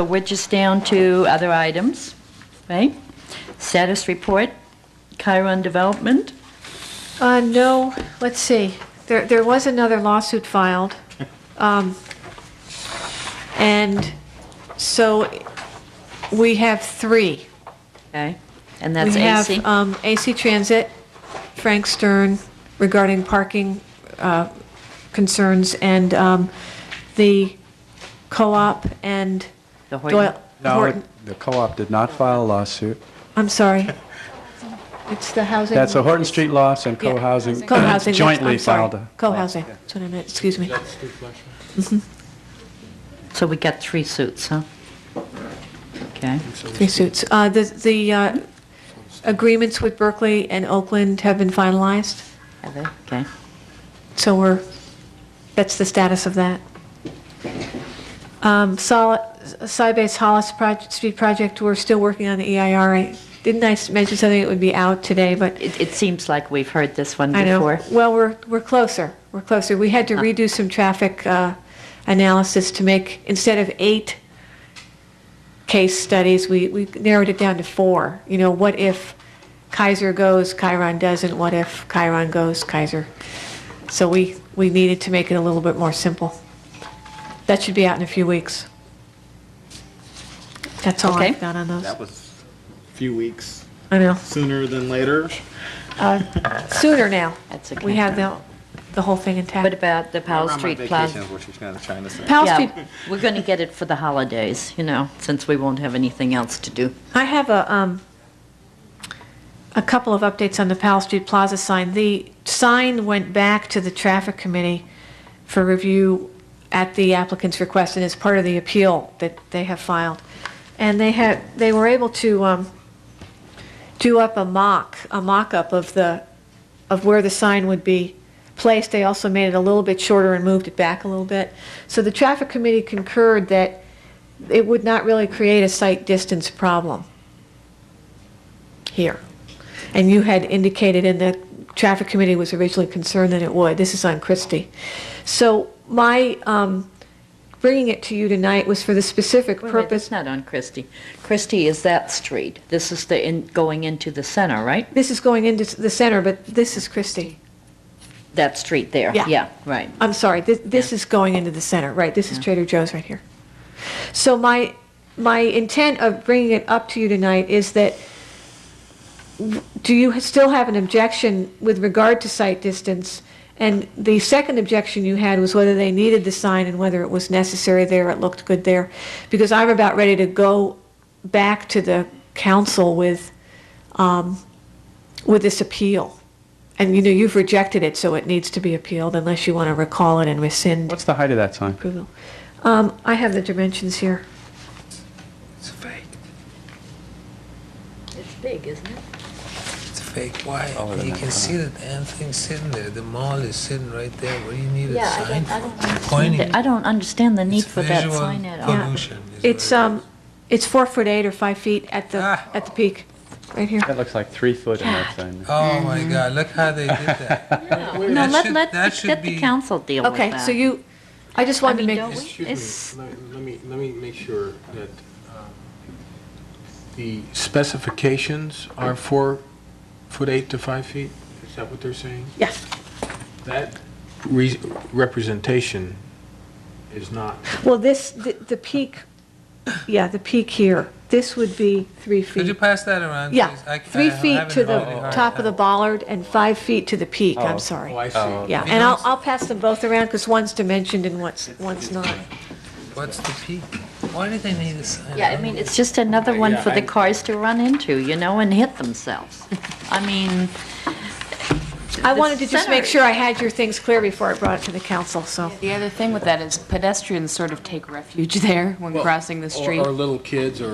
So we're just down to other items, right? Status report, Chiron Development. No, let's see. There was another lawsuit filed. And so we have three. Okay, and that's We have AC? AC Transit, Frank Stern regarding parking concerns, and the co-op and The Horton. Doyle. No, Horton. the co-op did not file a lawsuit. I'm sorry. It's the housing. That's the Horton Street Lofts and Yeah. co-housing Co-housing. jointly I'm sorry. filed a... Co-housing, that's what I meant, excuse me. So we got 3 suits, huh? Okay, 3 suits. The agreements with Berkeley and Oakland have been finalized, have they? Okay. so that's the status of that. Side-based Hollis Street project, we're still working on the EIR. Didn't I mention something that would be out today, but It seems like we've heard this one I know. before. Well, we're closer. We're closer. We had to redo some traffic analysis to make, instead of 8 case studies, we narrowed it down to 4. You know, what if Kaiser goes, Chiron doesn't? What if Chiron goes, Kaiser? So we needed to make it a little bit more simple. That should be out in a few weeks. That's all Okay. I've got on those. That was a few weeks I know. sooner than later. Sooner now. That's okay. We have the whole thing intact. What about the Powell Around my Street vacation Plaza? is what she's kind of trying to say. Powell Yeah, Street, we're going to get it for the holidays, you know, since we won't have anything else to do. I have a couple of updates on the Powell Street Plaza sign. The sign went back to the traffic committee for review at the applicant's request and as part of the appeal that they have filed. And they were able to do up a mock-up of where the sign would be placed. They also made it a little bit shorter and moved it back a little bit. So the traffic committee concurred that it would not really create a sight distance problem here. And you had indicated in the traffic committee was originally concerned that it would. This is on Christie. So my bringing it to you tonight was for the specific Wait, purpose. it's not on Christie. Christie is that street. This is going into the center, right? This is going into the center, but this is Christie. That street there. Yeah. Yeah, right. I'm sorry, this is going into the center, right, this is Trader Joe's right here. So my intent of bringing it up to you tonight is that, do you still have an objection with regard to sight distance? And the second objection you had was whether they needed the sign and whether it was necessary there, it looked good there. Because I'm about ready to go back to the council with this appeal. And, you know, you've rejected it, so it needs to be appealed unless you want to recall it and rescind What's the height of that sign? approval. I have the dimensions here. It's fake. It's big, isn't it? It's fake. Why? Taller than You that, can huh? see the damn thing sitting there. The mall is sitting right there. What do you need a sign I for? don't understand Pointing. it. I don't understand the need It's for that visual sign at all. pollution is It's what it is. it's 4'8" or 5 feet at Ah. the peak, right here. That looks like 3 foot in that sign. Oh my God! Look how they did that. No, That should let the be- council deal with that. Okay, so I just wanted to mean, make, don't we? Excuse It's- me, let me make sure that the specifications are 4'8" to 5 feet? Is that what they're saying? yes. That representation is not, Well, the peak, yeah, the peak here, this would be 3 Could you feet. pass that around, Yeah, please? 3 I'm feet having to a the really hard top of the time. bollard and 5 feet to the peak, I'm Oh. sorry. oh, I see. Oh. Yeah, You and don't- I'll pass them both around because one's dimensioned and one's not. What's the peak? Why do they need a sign? Yeah, I mean, it's just another one Yeah, for the I- cars to run into, you know, and hit themselves. I mean, I the wanted to just make center- sure I had your things clear before I brought it to the council, so. The other thing with that is pedestrians sort of take refuge there when crossing the street. Or little kids or